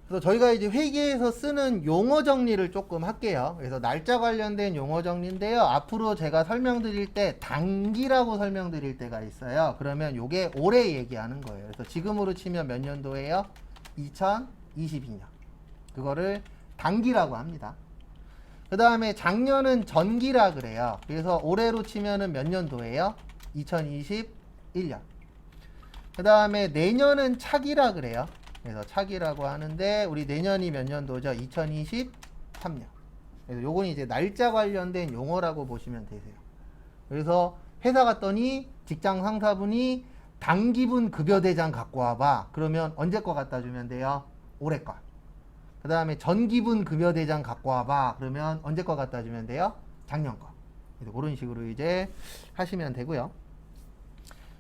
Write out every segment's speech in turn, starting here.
그래서 저희가 이제 회계에서 쓰는 용어 정리를 조금 할게요. 그래서 날짜 관련된 용어 정리인데요. 앞으로 제가 설명드릴 때 단기라고 설명드릴 때가 있어요. 그러면 요게 올해 얘기하는 거예요. 그래서 지금으로 치면 몇 년도예요? 2022년. 그거를 단기라고 합니다. 그 다음에 작년은 전기라 그래요. 그래서 올해로 치면은 몇 년도예요? 2021년. 그 다음에 내년은 차기라 그래요. 그래서 차기라고 하는데 우리 내년이 몇 년도죠? 2023년. 그래서 요건 이제 날짜 관련된 용어라고 보시면 되세요. 그래서 회사 갔더니 직장 상사분이 단기분 급여대장 갖고 와봐. 그러면 언제 거 갖다 주면 돼요? 올해 거. 그 다음에 전기분 급여대장 갖고 와봐. 그러면 언제 거 갖다 주면 돼요? 작년 거. 그래서 그런 식으로 이제 하시면 되고요.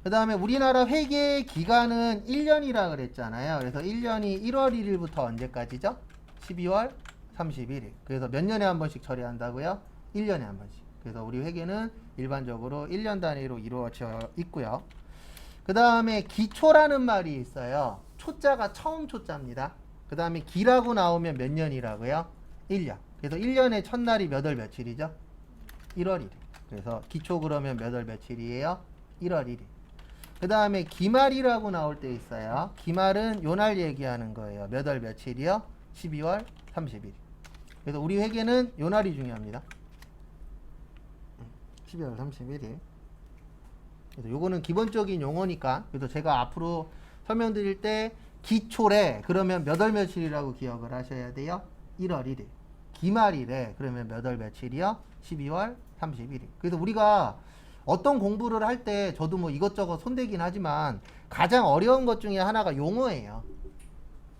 그 다음에 우리나라 회계 기간은 1년이라 그랬잖아요. 그래서 1년이 1월 1일부터 언제까지죠? 12월 31일. 그래서 몇 년에 한 번씩 처리한다고요? 1년에 한 번씩. 그래서 우리 회계는 일반적으로 1년 단위로 이루어져 있고요. 그 다음에 기초라는 말이 있어요. 초자가 처음 초자입니다. 그 다음에 기라고 나오면 몇 년이라고요? 1년. 그래서 1년의 첫날이 몇 월 며칠이죠? 1월 1일. 그래서 기초 그러면 몇 월 며칠이에요? 1월 1일. 그 다음에 기말이라고 나올 때 있어요. 기말은 요날 얘기하는 거예요. 몇 월 며칠이요? 12월 30일. 그래서 우리 회계는 요날이 중요합니다. 12월 31일. 그래서 요거는 기본적인 용어니까. 그래서 제가 앞으로 설명드릴 때 기초래 그러면 몇 월 며칠이라고 기억을 하셔야 돼요. 1월 1일. 기말이래 그러면 몇 월 며칠이요? 12월 31일. 그래서 우리가 어떤 공부를 할 때 저도 뭐 이것저것 손대긴 하지만 가장 어려운 것 중에 하나가 용어예요.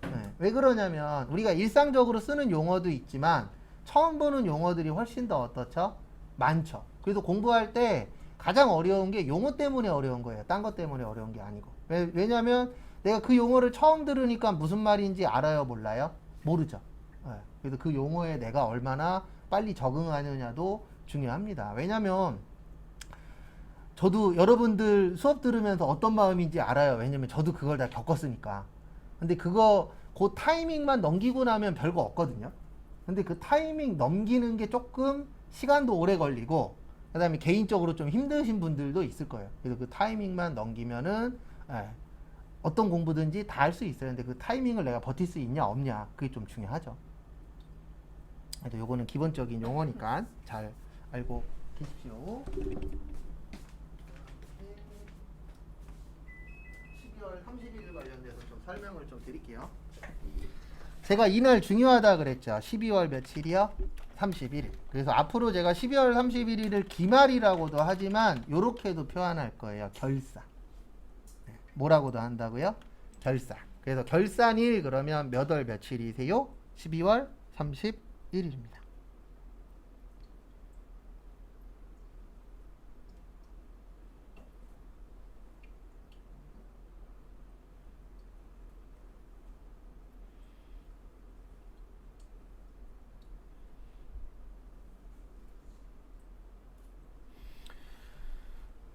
네. 왜 그러냐면 우리가 일상적으로 쓰는 용어도 있지만 처음 보는 용어들이 훨씬 더 어떻죠? 많죠. 그래서 공부할 때 가장 어려운 게 용어 때문에 어려운 거예요. 딴 것 때문에 어려운 게 아니고. 왜냐면 내가 그 용어를 처음 들으니까 무슨 말인지 알아요? 몰라요? 모르죠. 네. 그래서 그 용어에 내가 얼마나 빨리 적응하느냐도 중요합니다. 왜냐면 저도 여러분들 수업 들으면서 어떤 마음인지 알아요. 왜냐면 저도 그걸 다 겪었으니까. 근데 그거 그 타이밍만 넘기고 나면 별거 없거든요. 근데 그 타이밍 넘기는 게 조금 시간도 오래 걸리고 그 다음에 개인적으로 좀 힘드신 분들도 있을 거예요. 그래서 그 타이밍만 넘기면은 어떤 공부든지 다 할 수 있어요. 근데 그 타이밍을 내가 버틸 수 있냐 없냐 그게 좀 중요하죠. 그래서 요거는 기본적인 용어니까 잘 알고 계십시오. 12월 30일 관련돼서 좀 설명을 좀 드릴게요. 제가 이날 중요하다 그랬죠. 12월 며칠이요? 31일. 그래서 앞으로 제가 12월 31일을 기말이라고도 하지만 요렇게도 표현할 거예요. 결산. 뭐라고도 한다고요? 결산. 그래서 결산일 그러면 몇 월 며칠이세요? 12월 31일입니다.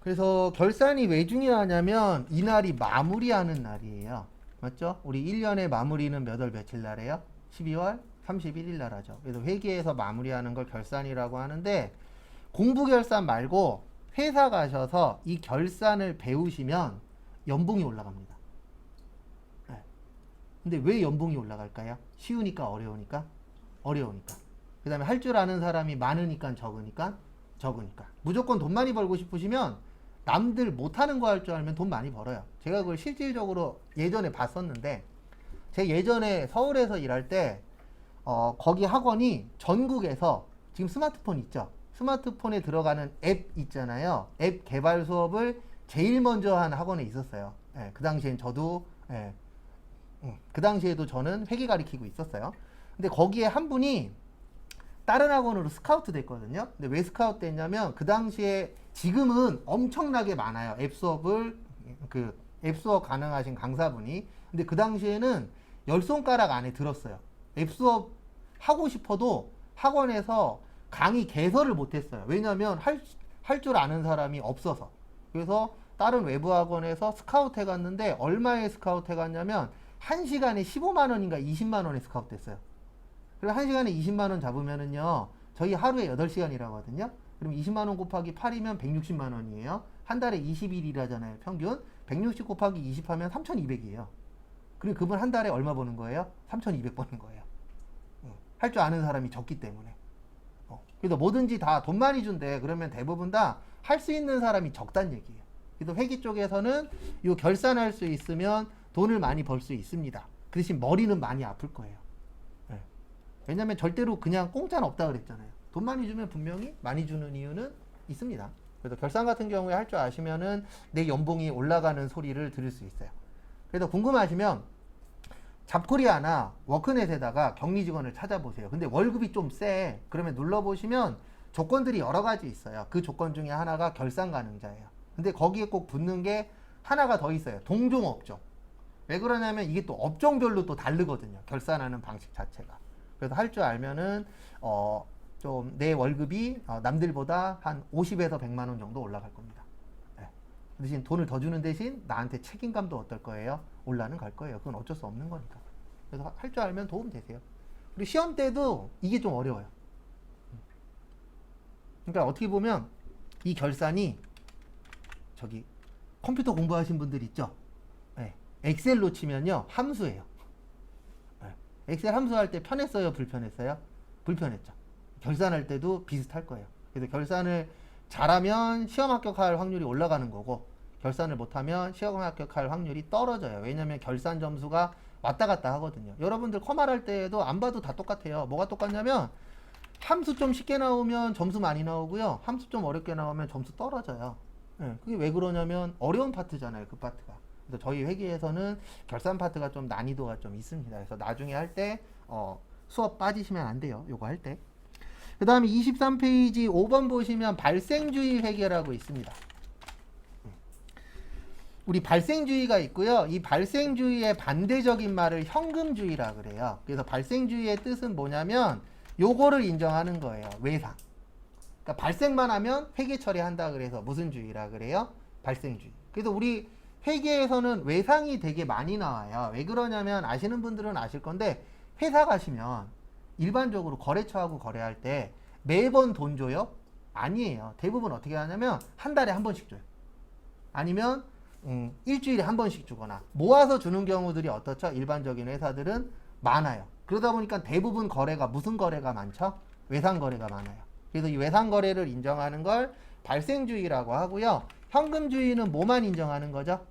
그래서 결산이 왜 중요하냐면 이날이 마무리하는 날이에요. 맞죠? 우리 1년의 마무리는 몇 월 며칠 날이에요? 12월 31일 날 하죠. 그래서 회계에서 마무리하는 걸 결산이라고 하는데 공부 결산 말고 회사 가셔서 이 결산을 배우시면 연봉이 올라갑니다. 네. 근데 왜 연봉이 올라갈까요? 쉬우니까 어려우니까? 어려우니까. 그 다음에 할 줄 아는 사람이 많으니까 적으니까? 적으니까. 무조건 돈 많이 벌고 싶으시면 남들 못하는 거 할 줄 알면 돈 많이 벌어요. 제가 그걸 실질적으로 예전에 봤었는데 제가 예전에 서울에서 일할 때 거기 학원이 전국에서 지금 스마트폰 있죠? 스마트폰에 들어가는 앱 있잖아요. 앱 개발 수업을 제일 먼저 한 학원에 있었어요. 예, 그 당시엔 저도 그 당시에도 저는 회계 가르치고 있었어요. 근데 거기에 한 분이 다른 학원으로 스카우트 됐거든요. 근데 왜 스카우트 됐냐면 그 당시에 지금은 엄청나게 많아요. 앱 수업을 앱 수업 가능하신 강사분이. 근데 그 당시에는 10손가락 안에 들었어요. 앱 수업 하고 싶어도 학원에서 강의 개설을 못했어요. 왜냐면 할 줄 아는 사람이 없어서. 그래서 다른 외부 학원에서 스카우트 해갔는데 얼마에 스카우트 해갔냐면 1시간에 15만 원인가 20만 원에 스카웃 됐어요. 그리고 1시간에 20만 원 잡으면은요, 저희 하루에 8시간이라고 하거든요. 그럼 20만 원 곱하기 8이면 160만 원이에요. 한 달에 20일이라잖아요, 평균. 160 곱하기 20 하면 3,200이에요. 그리고 그분 한 달에 얼마 버는 거예요? 3,200 버는 거예요. 할 줄 아는 사람이 적기 때문에. 그래서 뭐든지 다 돈 많이 준대. 그러면 대부분 다 할 수 있는 사람이 적단 얘기예요. 그래서 회계 쪽에서는 요 결산할 수 있으면 돈을 많이 벌 수 있습니다. 그 대신 머리는 많이 아플 거예요. 왜냐면 절대로 그냥 공짜는 없다 그랬잖아요. 돈 많이 주면 분명히 많이 주는 이유는 있습니다. 그래서 결산 같은 경우에 할 줄 아시면은 내 연봉이 올라가는 소리를 들을 수 있어요. 그래서 궁금하시면 잡코리아나 워크넷에다가 격리 직원을 찾아보세요. 근데 월급이 좀 세. 그러면 눌러보시면 조건들이 여러 가지 있어요. 그 조건 중에 하나가 결산 가능자예요. 근데 거기에 꼭 붙는 게 하나가 더 있어요. 동종 업종. 왜 그러냐면 이게 또 업종별로 또 다르거든요. 결산하는 방식 자체가. 그래서 할 줄 알면은 좀 내 월급이 남들보다 한 50에서 100만 원 정도 올라갈 겁니다. 네. 대신 돈을 더 주는 대신 나한테 책임감도 어떨 거예요? 올라는 갈 거예요. 그건 어쩔 수 없는 거니까. 그래서 할 줄 알면 도움 되세요. 그리고 시험 때도 이게 좀 어려워요. 그러니까 어떻게 보면 이 결산이 저기 컴퓨터 공부하신 분들 있죠? 네. 엑셀로 치면요 함수예요. 네. 엑셀 함수할 때 편했어요? 불편했어요? 불편했죠. 결산할 때도 비슷할 거예요. 그래서 결산을 잘하면 시험 합격할 확률이 올라가는 거고 결산을 못하면 시험 합격할 확률이 떨어져요. 왜냐면 결산 점수가 왔다 갔다 하거든요. 여러분들 커말 할 때도 안 봐도 다 똑같아요. 뭐가 똑같냐면 함수 좀 쉽게 나오면 점수 많이 나오고요. 함수 좀 어렵게 나오면 점수 떨어져요. 네, 그게 왜 그러냐면 어려운 파트잖아요. 그 파트가. 그래서 저희 회계에서는 결산 파트가 좀 난이도가 좀 있습니다. 그래서 나중에 할 때 수업 빠지시면 안 돼요. 요거 할 때. 그 다음에 23페이지 5번 보시면 발생주의 회계라고 있습니다. 우리 발생주의가 있고요. 이 발생주의의 반대적인 말을 현금주의라 그래요. 그래서 발생주의의 뜻은 뭐냐면 요거를 인정하는 거예요. 외상. 그러니까 발생만 하면 회계 처리한다 그래서 무슨 주의라 그래요? 발생주의. 그래서 우리 회계에서는 외상이 되게 많이 나와요. 왜 그러냐면 아시는 분들은 아실 건데 회사 가시면 일반적으로 거래처하고 거래할 때 매번 돈 줘요? 아니에요. 대부분 어떻게 하냐면 한 달에 한 번씩 줘요. 아니면 일주일에 한 번씩 주거나 모아서 주는 경우들이 어떻죠? 일반적인 회사들은 많아요. 그러다 보니까 대부분 거래가 무슨 거래가 많죠? 외상 거래가 많아요. 그래서 이 외상 거래를 인정하는 걸 발생주의라고 하고요. 현금주의는 뭐만 인정하는 거죠?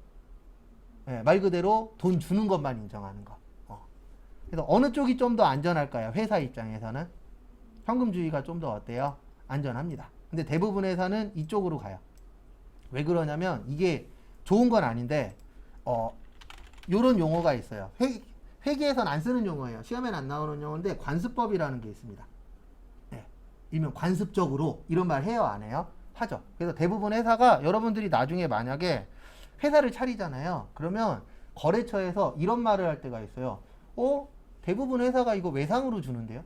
네, 말 그대로 돈 주는 것만 인정하는 거. 그래서 어느 쪽이 좀 더 안전할까요? 회사 입장에서는 현금주의가 좀 더 어때요? 안전합니다. 근데 대부분 회사는 이쪽으로 가요. 왜 그러냐면 이게 좋은 건 아닌데 요런 용어가 있어요. 회계에선 안 쓰는 용어예요. 시험엔 안 나오는 용어인데 관습법이라는 게 있습니다. 네. 일명 관습적으로 이런 말 해요? 안 해요? 하죠. 그래서 대부분 회사가 여러분들이 나중에 만약에 회사를 차리잖아요. 그러면 거래처에서 이런 말을 할 때가 있어요. 대부분 회사가 이거 외상으로 주는데요.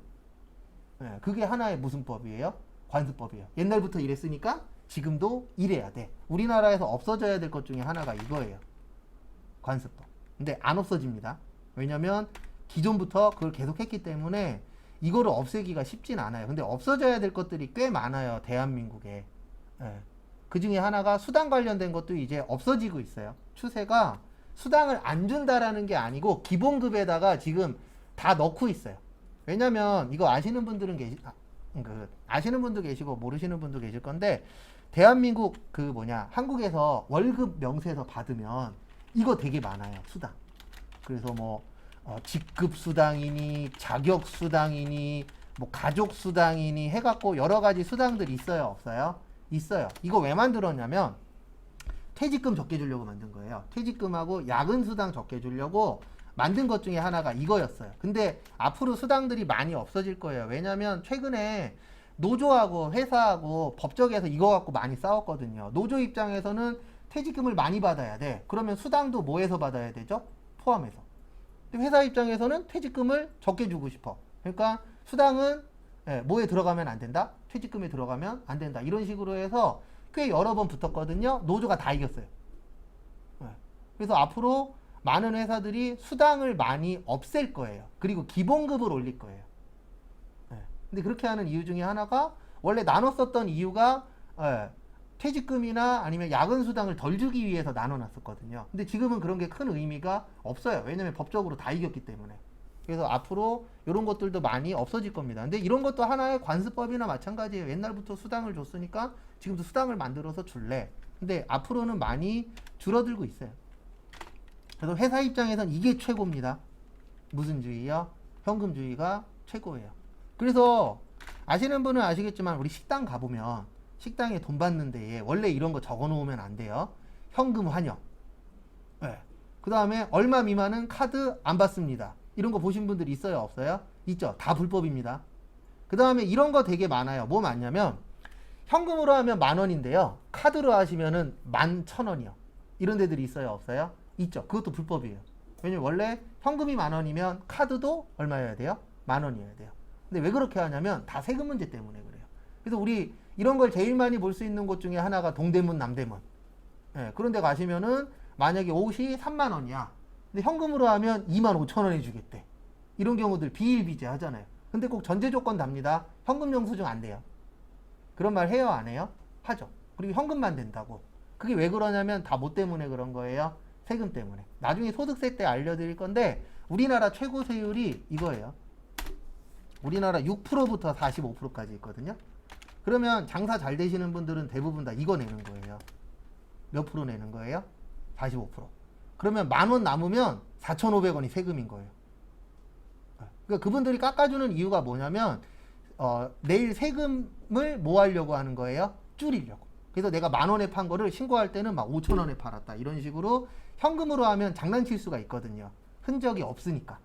네, 그게 하나의 무슨 법이에요? 관습법이에요. 옛날부터 이랬으니까 지금도 이래야 돼. 우리나라에서 없어져야 될 것 중에 하나가 이거예요. 관습법. 근데 안 없어집니다. 왜냐면 기존부터 그걸 계속 했기 때문에 이거를 없애기가 쉽진 않아요. 근데 없어져야 될 것들이 꽤 많아요. 대한민국에. 네. 그 중에 하나가 수당 관련된 것도 이제 없어지고 있어요. 추세가 수당을 안 준다라는 게 아니고 기본급에다가 지금 다 넣고 있어요. 왜냐면 이거 아시는 분들은 아시는 분도 계시고 모르시는 분도 계실 건데 대한민국 한국에서 월급 명세서 받으면 이거 되게 많아요. 수당. 그래서 뭐 직급 수당이니 자격 수당이니 뭐 가족 수당이니 해갖고 여러 가지 수당들이 있어요? 없어요? 있어요. 이거 왜 만들었냐면 퇴직금 적게 주려고 만든 거예요. 퇴직금하고 야근 수당 적게 주려고 만든 것 중에 하나가 이거였어요. 근데 앞으로 수당들이 많이 없어질 거예요. 왜냐면 최근에 노조하고 회사하고 법적에서 이거 갖고 많이 싸웠거든요. 노조 입장에서는 퇴직금을 많이 받아야 돼. 그러면 수당도 뭐에서 받아야 되죠? 포함해서. 근데 회사 입장에서는 퇴직금을 적게 주고 싶어. 그러니까 수당은 뭐에 들어가면 안 된다? 퇴직금에 들어가면 안 된다. 이런 식으로 해서 꽤 여러 번 붙었거든요. 노조가 다 이겼어요. 그래서 앞으로 많은 회사들이 수당을 많이 없앨 거예요. 그리고 기본급을 올릴 거예요. 예. 근데 그렇게 하는 이유 중에 하나가 원래 나눴었던 이유가 퇴직금이나 아니면 야근 수당을 덜 주기 위해서 나눠놨었거든요. 근데 지금은 그런 게 큰 의미가 없어요. 왜냐면 법적으로 다 이겼기 때문에. 그래서 앞으로 이런 것들도 많이 없어질 겁니다. 근데 이런 것도 하나의 관습법이나 마찬가지예요. 옛날부터 수당을 줬으니까 지금도 수당을 만들어서 줄래. 근데 앞으로는 많이 줄어들고 있어요. 그래서 회사 입장에선 이게 최고입니다. 무슨 주의요? 현금주의가 최고예요. 그래서 아시는 분은 아시겠지만 우리 식당 가보면 식당에 돈 받는 데에 원래 이런 거 적어 놓으면 안 돼요. 현금 환영. 네. 그 다음에 얼마 미만은 카드 안 받습니다. 이런 거 보신 분들 있어요? 없어요? 있죠? 다 불법입니다. 그 다음에 이런 거 되게 많아요. 뭐 많냐면 현금으로 하면 10,000원인데요. 카드로 하시면은 11,000원이요. 이런 데들이 있어요? 없어요? 있죠? 그것도 불법이에요. 왜냐면 원래 현금이 10,000원이면 카드도 얼마여야 돼요? 10,000원이어야 돼요. 근데 왜 그렇게 하냐면 다 세금 문제 때문에 그래요. 그래서 우리 이런 걸 제일 많이 볼 수 있는 곳 중에 하나가 동대문, 남대문. 예, 그런 데 가시면은 만약에 옷이 30,000원이야. 근데 현금으로 하면 25,000원에 주겠대. 이런 경우들 비일비재 하잖아요. 근데 꼭 전제 조건 답니다. 현금 영수증 안 돼요. 그런 말 해요, 안 해요? 하죠. 그리고 현금만 된다고. 그게 왜 그러냐면 다 뭐 때문에 그런 거예요? 세금 때문에. 나중에 소득세 때 알려드릴 건데 우리나라 최고 세율이 이거예요. 우리나라 6%부터 45%까지 있거든요. 그러면 장사 잘 되시는 분들은 대부분 다 이거 내는 거예요. 몇 프로 내는 거예요? 45%. 그러면 10,000원 남으면 4,500원이 세금인 거예요. 그러니까 그분들이 깎아주는 이유가 뭐냐면 내일 세금을 뭐 하려고 하는 거예요? 줄이려고. 그래서 내가 10,000원에 판 거를 신고할 때는 막 5,000원에 팔았다. 이런 식으로 현금으로 하면 장난칠 수가 있거든요. 흔적이 없으니까.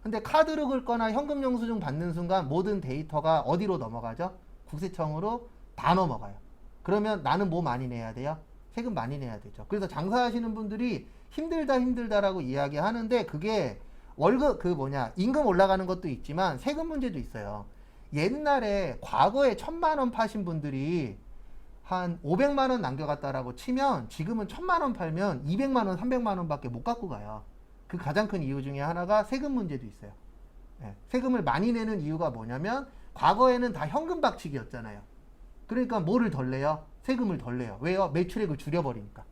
근데 카드로 긁거나 현금 영수증 받는 순간 모든 데이터가 어디로 넘어가죠? 국세청으로 다 넘어가요. 그러면 나는 뭐 많이 내야 돼요? 세금 많이 내야 되죠. 그래서 장사하시는 분들이 힘들다라고 이야기하는데 그게 월급 임금 올라가는 것도 있지만 세금 문제도 있어요. 옛날에 과거에 1,000,000원 파신 분들이 한 500만원 남겨갔다라고 치면 지금은 1,000,000원 팔면 200만원, 300만원 밖에 못 갖고 가요. 그 가장 큰 이유 중에 하나가 세금 문제도 있어요. 네, 세금을 많이 내는 이유가 뭐냐면 과거에는 다 현금 박치기였잖아요. 그러니까 뭐를 덜 내요? 세금을 덜 내요. 왜요? 매출액을 줄여버리니까.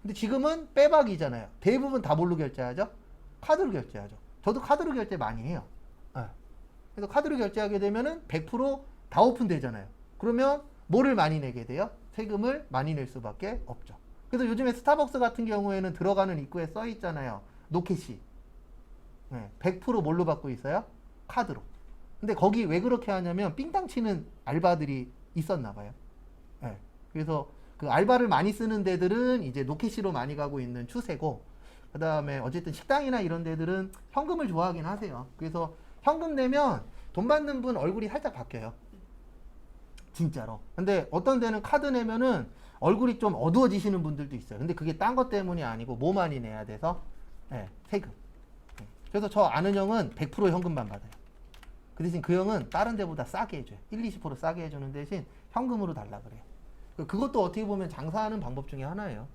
근데 지금은 빼박이잖아요. 대부분 다 뭘로 결제하죠? 카드로 결제하죠. 저도 카드로 결제 많이 해요. 네. 그래서 카드로 결제하게 되면은 100%다 오픈되잖아요. 그러면 뭐를 많이 내게 돼요? 세금을 많이 낼 수밖에 없죠. 그래서 요즘에 스타벅스 같은 경우에는 들어가는 입구에 써 있잖아요. 노캐시. 네, 100% 뭘로 받고 있어요? 카드로. 근데 거기 왜 그렇게 하냐면 삥땅 치는 알바들이 있었나 봐요. 네, 그래서 그 알바를 많이 쓰는 데들은 이제 노캐시로 많이 가고 있는 추세고, 그 다음에 어쨌든 식당이나 이런 데들은 현금을 좋아하긴 하세요. 그래서 현금 내면 돈 받는 분 얼굴이 살짝 바뀌어요. 진짜로. 근데 어떤 데는 카드 내면은 얼굴이 좀 어두워지시는 분들도 있어요. 근데 그게 딴 것 때문이 아니고 뭐 많이 내야 돼서? 네, 세금. 그래서 저 아는 형은 100% 현금만 받아요. 그 대신 그 형은 다른 데보다 싸게 해줘요. 1-20% 싸게 해주는 대신 현금으로 달라 그래요. 그것도 어떻게 보면 장사하는 방법 중에 하나예요.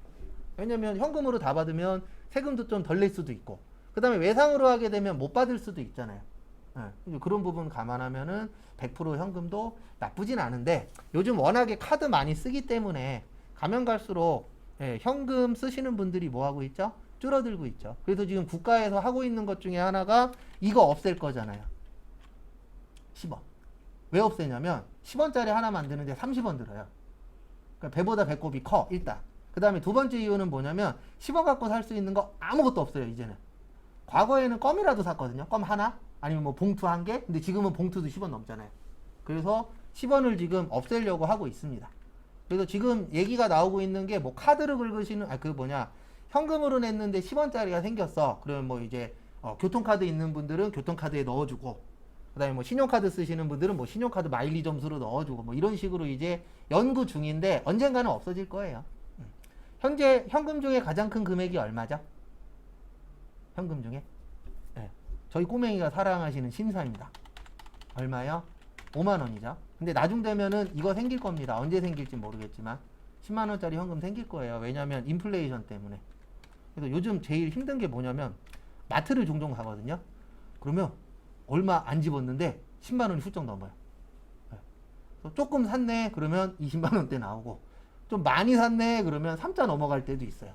왜냐면 현금으로 다 받으면 세금도 좀 덜 낼 수도 있고, 그 다음에 외상으로 하게 되면 못 받을 수도 있잖아요. 네, 그런 부분 감안하면은 100% 현금도 나쁘진 않은데 요즘 워낙에 카드 많이 쓰기 때문에 가면 갈수록 현금 쓰시는 분들이 뭐 하고 있죠? 줄어들고 있죠. 그래서 지금 국가에서 하고 있는 것 중에 하나가 이거 없앨 거잖아요. 10원. 왜 없애냐면 10원짜리 하나 만드는데 30원 들어요. 그러니까 배보다 배꼽이 커, 일단. 그 다음에 두 번째 이유는 뭐냐면 10원 갖고 살 수 있는 거 아무것도 없어요, 이제는. 과거에는 껌이라도 샀거든요. 껌 하나? 아니면 뭐 봉투 한 개? 근데 지금은 봉투도 10원 넘잖아요. 그래서 10원을 지금 없애려고 하고 있습니다. 그래서 지금 얘기가 나오고 있는 게 뭐 카드를 긁으시는, 현금으로 냈는데 10원짜리가 생겼어. 그러면 뭐 이제 교통카드 있는 분들은 교통카드에 넣어주고, 그 다음에 뭐 신용카드 쓰시는 분들은 뭐 신용카드 마일리 점수로 넣어주고, 뭐 이런 식으로 이제 연구 중인데 언젠가는 없어질 거예요. 현재 현금 중에 가장 큰 금액이 얼마죠? 현금 중에? 네. 저희 꼬맹이가 사랑하시는 심사입니다. 얼마요? 5만원이죠. 근데 나중 되면은 이거 생길 겁니다. 언제 생길지 모르겠지만 10만원짜리 현금 생길 거예요. 왜냐면 인플레이션 때문에. 그래서 요즘 제일 힘든 게 뭐냐면 마트를 종종 가거든요. 그러면 얼마 안 집었는데 10만 원이 훌쩍 넘어요. 네. 그래서 조금 샀네 그러면 20만 원대 나오고 좀 많이 샀네 그러면 3자 넘어갈 때도 있어요.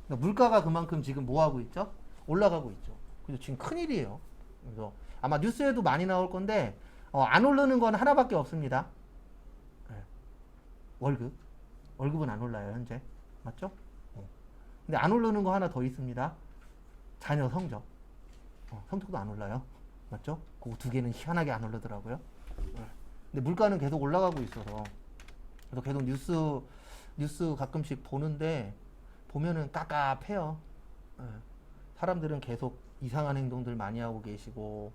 그러니까 물가가 그만큼 지금 뭐 하고 있죠? 올라가고 있죠. 그래서 지금 큰일이에요. 그래서 아마 뉴스에도 많이 나올 건데 안 오르는 건 하나밖에 없습니다. 네. 월급은 안 올라요 현재. 맞죠? 근데 안 오르는 거 하나 더 있습니다. 자녀 성적. 성적도 안 올라요. 맞죠? 그 두 개는 희한하게 안 오르더라고요. 근데 물가는 계속 올라가고 있어서 그래서 계속 뉴스 가끔씩 보는데 보면은 깝깝해요. 사람들은 계속 이상한 행동들 많이 하고 계시고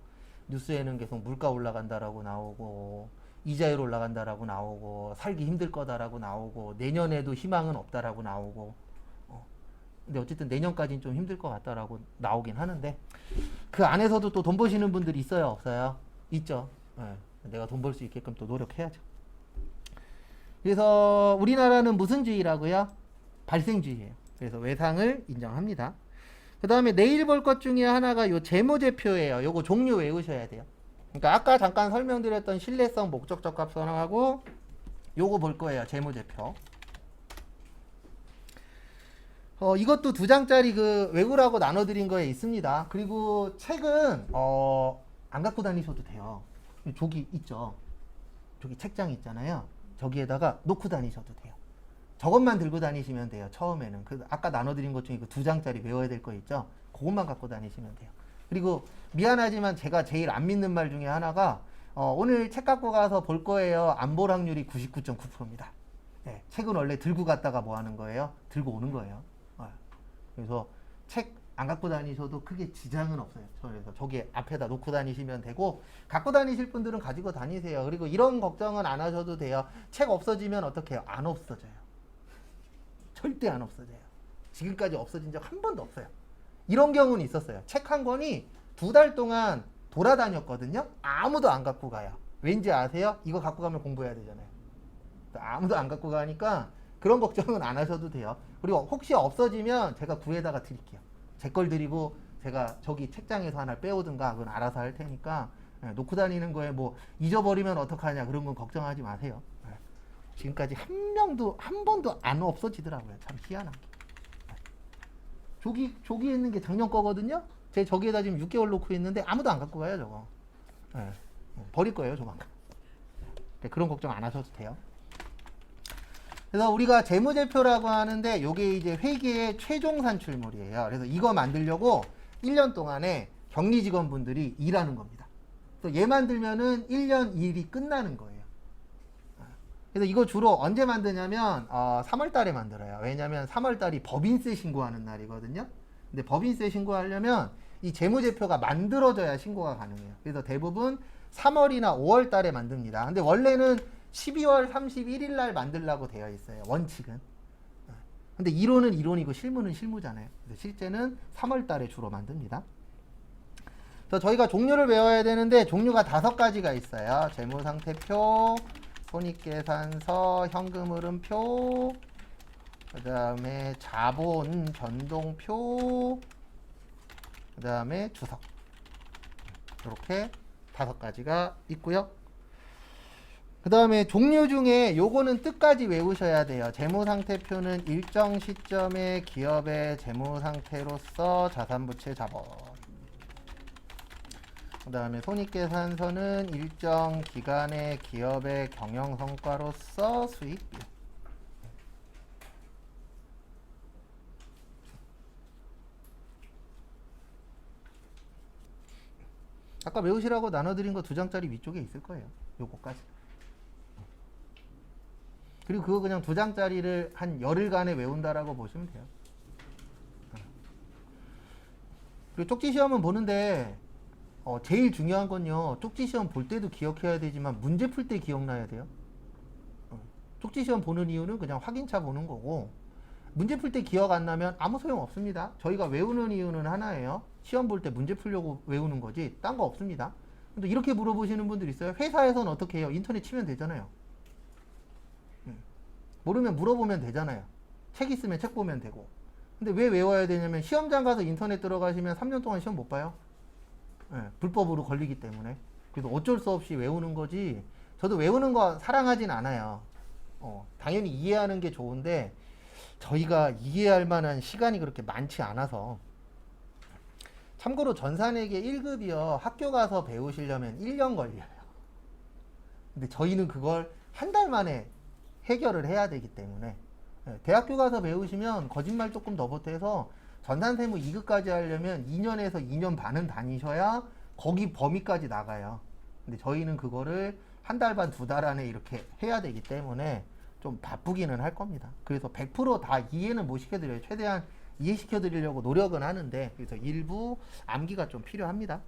뉴스에는 계속 물가 올라간다라고 나오고 이자율 올라간다라고 나오고 살기 힘들 거다라고 나오고 내년에도 희망은 없다라고 나오고 근데 어쨌든 내년까지는 좀 힘들 것 같다라고 나오긴 하는데 그 안에서도 또 돈 버시는 분들이 있어요 없어요? 있죠. 내가 돈 벌 수 있게끔 또 노력해야죠. 그래서 우리나라는 무슨 주의라고요? 발생주의예요. 그래서 외상을 인정합니다. 그 다음에 내일 볼 것 중에 하나가 요 재무제표예요. 요거 종류 외우셔야 돼요. 그러니까 아까 잠깐 설명드렸던 신뢰성 목적적 값선하고 요거 볼 거예요. 재무제표. 이것도 2장짜리 그 외우라고 나눠드린 거에 있습니다. 그리고 책은 안 갖고 다니셔도 돼요. 저기 있죠. 저기 책장 있잖아요. 저기에다가 놓고 다니셔도 돼요. 저것만 들고 다니시면 돼요. 처음에는. 그 아까 나눠드린 것 중에 그 2장짜리 외워야 될 거 있죠. 그것만 갖고 다니시면 돼요. 그리고 미안하지만 제가 제일 안 믿는 말 중에 하나가 오늘 책 갖고 가서 볼 거예요. 안 볼 확률이 99.9%입니다. 네, 책은 원래 들고 갔다가 뭐 하는 거예요? 들고 오는 거예요. 그래서 책 안 갖고 다니셔도 크게 지장은 없어요. 그래서 저기 앞에다 놓고 다니시면 되고 갖고 다니실 분들은 가지고 다니세요. 그리고 이런 걱정은 안 하셔도 돼요. 책 없어지면 어떻게 해요? 안 없어져요. 절대 안 없어져요. 지금까지 없어진 적 한 번도 없어요. 이런 경우는 있었어요. 책 한 권이 2달 동안 돌아다녔거든요. 아무도 안 갖고 가요. 왠지 아세요? 이거 갖고 가면 공부해야 되잖아요. 아무도 안 갖고 가니까 그런 걱정은 안 하셔도 돼요. 그리고 혹시 없어지면 제가 구해다가 드릴게요. 제 걸 드리고 제가 저기 책장에서 하나 빼오든가 그건 알아서 할 테니까 놓고 다니는 거에 뭐 잊어버리면 어떡하냐 그런 건 걱정하지 마세요. 지금까지 한 번도 안 없어지더라고요. 참 희한한 게. 저기에 있는 게 작년 거거든요. 제 저기에다 지금 6개월 놓고 있는데 아무도 안 갖고 가요 저거. 버릴 거예요 조만간. 그런 걱정 안 하셔도 돼요. 그래서 우리가 재무제표라고 하는데 요게 이제 회계의 최종 산출물이에요. 그래서 이거 만들려고 1년 동안에 격리 직원분들이 일하는 겁니다. 그래서 얘 만들면은 1년 일이 끝나는 거예요. 그래서 이거 주로 언제 만드냐면 3월 달에 만들어요. 왜냐면 3월 달이 법인세 신고하는 날이거든요. 근데 법인세 신고하려면 이 재무제표가 만들어져야 신고가 가능해요. 그래서 대부분 3월이나 5월 달에 만듭니다. 근데 원래는 12월 31일 날 만들라고 되어 있어요. 원칙은. 근데 이론은 이론이고 실무는 실무잖아요. 그래서 실제는 3월 달에 주로 만듭니다. 그래서 저희가 종류를 외워야 되는데 종류가 5가지가 있어요. 재무상태표, 손익계산서, 현금흐름표, 그 다음에 자본 변동표, 그 다음에 주석. 이렇게 5가지가 있고요. 그 다음에 종류 중에 요거는 뜻까지 외우셔야 돼요. 재무상태표는 일정 시점에 기업의 재무상태로서 자산부채 자본. 그 다음에 손익계산서는 일정 기간의 기업의 경영성과로서 수익비. 아까 외우시라고 나눠드린 거 2장짜리 위쪽에 있을 거예요. 요거까지. 그리고 그거 그냥 2장짜리를 한 열흘간에 외운다라고 보시면 돼요. 그리고 쪽지 시험은 보는데 제일 중요한 건요. 쪽지 시험 볼 때도 기억해야 되지만 문제 풀 때 기억나야 돼요. 쪽지 시험 보는 이유는 그냥 확인차 보는 거고 문제 풀 때 기억 안 나면 아무 소용 없습니다. 저희가 외우는 이유는 하나예요. 시험 볼 때 문제 풀려고 외우는 거지 딴 거 없습니다. 근데 이렇게 물어보시는 분들 있어요. 회사에서는 어떻게 해요? 인터넷 치면 되잖아요. 모르면 물어보면 되잖아요. 책 있으면 책 보면 되고. 근데 왜 외워야 되냐면 시험장 가서 인터넷 들어가시면 3년 동안 시험 못 봐요. 예, 불법으로 걸리기 때문에. 그래서 어쩔 수 없이 외우는 거지. 저도 외우는 거 사랑하진 않아요. 당연히 이해하는 게 좋은데 저희가 이해할 만한 시간이 그렇게 많지 않아서. 참고로 전산회계 1급이요. 학교 가서 배우시려면 1년 걸려요. 근데 저희는 그걸 한 달 만에 해결을 해야 되기 때문에 대학교 가서 배우시면 거짓말 조금 더 보태서 전산세무 2급까지 하려면 2년에서 2년 반은 다니셔야 거기 범위까지 나가요. 근데 저희는 그거를 한 달 반, 두 달 안에 이렇게 해야 되기 때문에 좀 바쁘기는 할 겁니다. 그래서 100%다 이해는 못 시켜드려요. 최대한 이해시켜드리려고 노력은 하는데, 그래서 일부 암기가 좀 필요합니다.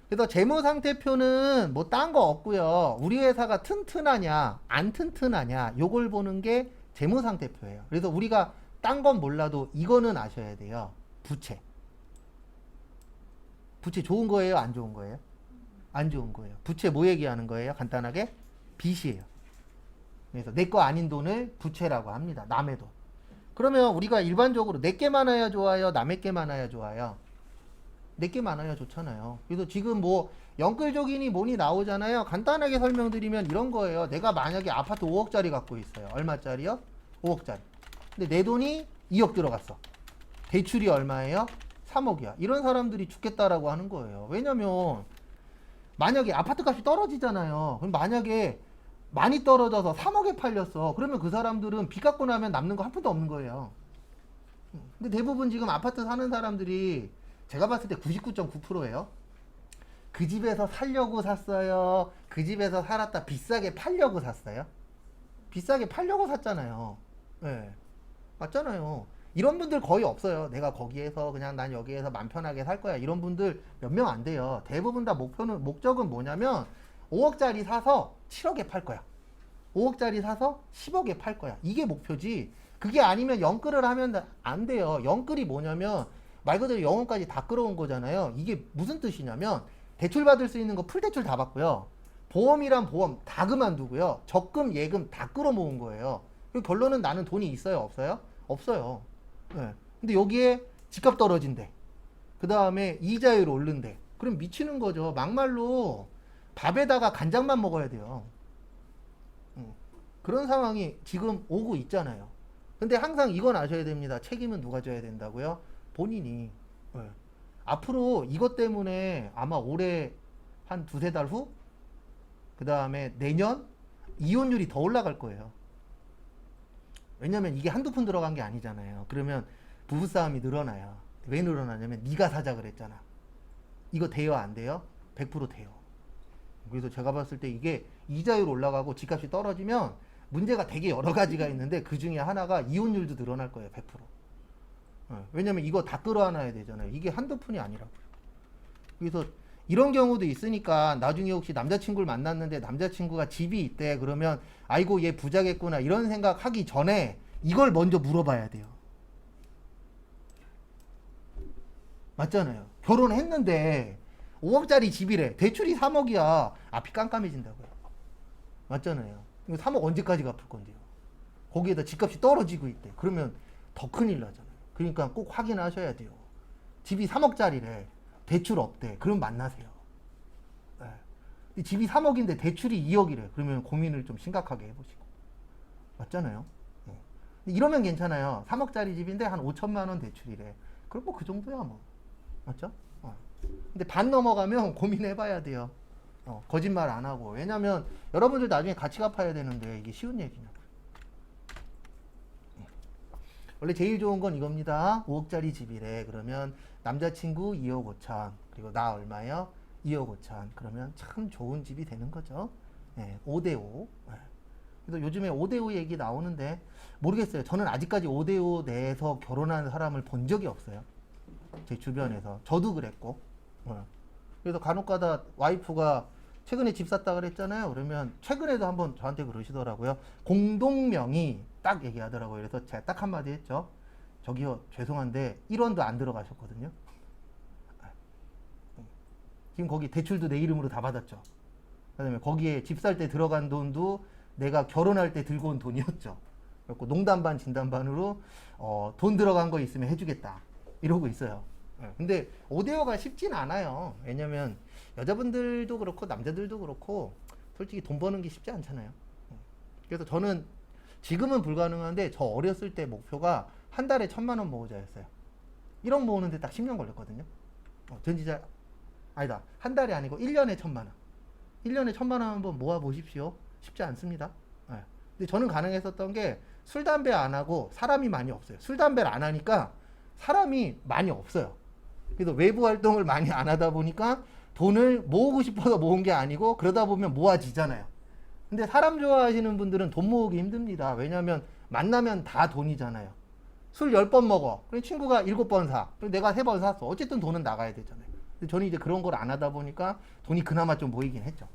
그래서 재무상태표는 뭐 딴 거 없고요. 우리 회사가 튼튼하냐 안 튼튼하냐 요걸 보는 게 재무상태표예요. 그래서 우리가 딴 건 몰라도 이거는 아셔야 돼요. 부채. 부채 좋은 거예요? 안 좋은 거예요? 안 좋은 거예요. 부채 뭐 얘기하는 거예요? 간단하게 빚이에요. 그래서 내 거 아닌 돈을 부채라고 합니다. 남의 돈. 그러면 우리가 일반적으로 내게 많아야 좋아요? 남의 게 많아야 좋아요? 내게 많아야 좋잖아요. 그래서 지금 뭐 영끌족이니 뭐니 나오잖아요. 간단하게 설명드리면 이런 거예요. 내가 만약에 아파트 5억짜리 갖고 있어요. 얼마짜리요? 5억짜리. 근데 내 돈이 2억 들어갔어. 대출이 얼마예요? 3억이야. 이런 사람들이 죽겠다라고 하는 거예요. 왜냐면 만약에 아파트 값이 떨어지잖아요. 그럼 만약에 많이 떨어져서 3억에 팔렸어. 그러면 그 사람들은 빚 갚고 나면 남는 거 한 푼도 없는 거예요. 근데 대부분 지금 아파트 사는 사람들이 제가 봤을 때 99.9%예요. 그 집에서 살려고 샀어요? 그 집에서 살았다 비싸게 팔려고 샀어요? 비싸게 팔려고 샀잖아요. 네. 맞잖아요. 이런 분들 거의 없어요. 내가 거기에서 그냥 난 여기에서 맘 편하게 살 거야. 이런 분들 몇 명 안 돼요. 대부분 다 목적은 뭐냐면 5억짜리 사서 7억에 팔 거야. 5억짜리 사서 10억에 팔 거야. 이게 목표지. 그게 아니면 영끌을 하면 안 돼요. 영끌이 뭐냐면 말 그대로 영혼까지 다 끌어온 거잖아요. 이게 무슨 뜻이냐면 대출 받을 수 있는 거 풀대출 다 받고요. 보험이란 보험 다 그만두고요. 적금, 예금 다 끌어모은 거예요. 결론은 나는 돈이 있어요? 없어요? 없어요. 네. 근데 여기에 집값 떨어진대. 그 다음에 이자율 오른대. 그럼 미치는 거죠. 막말로 밥에다가 간장만 먹어야 돼요. 그런 상황이 지금 오고 있잖아요. 근데 항상 이건 아셔야 됩니다. 책임은 누가 져야 된다고요? 본인이. 네. 앞으로 이것 때문에 아마 올해 한 두세 달 후, 그 다음에 내년 이혼율이 더 올라갈 거예요. 왜냐면 이게 한두 푼 들어간 게 아니잖아요. 그러면 부부싸움이 늘어나요. 왜 늘어나냐면 네가 사자 그랬잖아. 이거 돼요? 안 돼요? 100% 돼요. 그래서 제가 봤을 때 이게 이자율 올라가고 집값이 떨어지면 문제가 되게 여러 가지가 있는데 그 중에 하나가 이혼율도 늘어날 거예요. 100%. 왜냐면 이거 다 끌어안아야 되잖아요. 이게 한두 푼이 아니라고요. 그래서 이런 경우도 있으니까 나중에 혹시 남자친구를 만났는데 남자친구가 집이 있대. 그러면 아이고 얘 부자겠구나 이런 생각하기 전에 이걸 먼저 물어봐야 돼요. 맞잖아요. 결혼했는데 5억짜리 집이래. 대출이 3억이야. 앞이 깜깜해진다고요. 맞잖아요. 이거 3억 언제까지 갚을 건데요. 거기에다 집값이 떨어지고 있대. 그러면 더 큰일 나잖아요. 그러니까 꼭 확인하셔야 돼요. 집이 3억짜리래. 대출 없대. 그럼 만나세요. 네. 집이 3억인데 대출이 2억이래. 그러면 고민을 좀 심각하게 해보시고. 맞잖아요. 네. 이러면 괜찮아요. 3억짜리 집인데 한 5천만 원 대출이래. 그럼 뭐 그 정도야 뭐. 맞죠? 근데 반 넘어가면 고민해봐야 돼요. 거짓말 안 하고. 왜냐면 여러분들 나중에 같이 갚아야 되는데 이게 쉬운 얘기냐고. 원래 제일 좋은 건 이겁니다. 5억짜리 집이래. 그러면 남자친구 2억 5천. 그리고 나 얼마요? 2억 5천. 그러면 참 좋은 집이 되는 거죠. 네, 5대5. 네. 그래서 요즘에 5대5 얘기 나오는데 모르겠어요. 저는 아직까지 5대5 내에서 결혼하는 사람을 본 적이 없어요. 제 주변에서. 저도 그랬고. 그래서 간혹가다 와이프가 최근에 집 샀다 그랬잖아요. 그러면 최근에도 한번 저한테 그러시더라고요. 공동명의 딱 얘기하더라고요. 그래서 제가 딱 한마디 했죠. 저기요 죄송한데 1원도 안 들어가셨거든요. 지금 거기 대출도 내 이름으로 다 받았죠. 그다음에 거기에 집 살 때 들어간 돈도 내가 결혼할 때 들고 온 돈이었죠. 그래서 농담 반 진담 반으로 돈 들어간 거 있으면 해주겠다 이러고 있어요. 근데 5대5가 쉽진 않아요. 왜냐면 여자분들도 그렇고 남자들도 그렇고 솔직히 돈 버는 게 쉽지 않잖아요. 그래서 저는 지금은 불가능한데 저 어렸을 때 목표가 한 달에 1,000만 원 모으자였어요. 1억 모으는데 딱 10년 걸렸거든요. 전 진짜 아니다. 한 달이 아니고 1년에 1,000만 원. 1년에 1,000만 원 한번 모아 보십시오. 쉽지 않습니다. 근데 저는 가능했었던 게 술, 담배 안 하고 사람이 많이 없어요. 술, 담배를 안 하니까 사람이 많이 없어요. 그래서 외부 활동을 많이 안 하다 보니까 돈을 모으고 싶어서 모은 게 아니고 그러다 보면 모아지잖아요. 근데 사람 좋아하시는 분들은 돈 모으기 힘듭니다. 왜냐면 만나면 다 돈이잖아요. 술 10번 먹어. 그럼 친구가 7번 사. 그럼 내가 3번 샀어. 어쨌든 돈은 나가야 되잖아요. 근데 저는 이제 그런 걸 안 하다 보니까 돈이 그나마 좀 모이긴 했죠.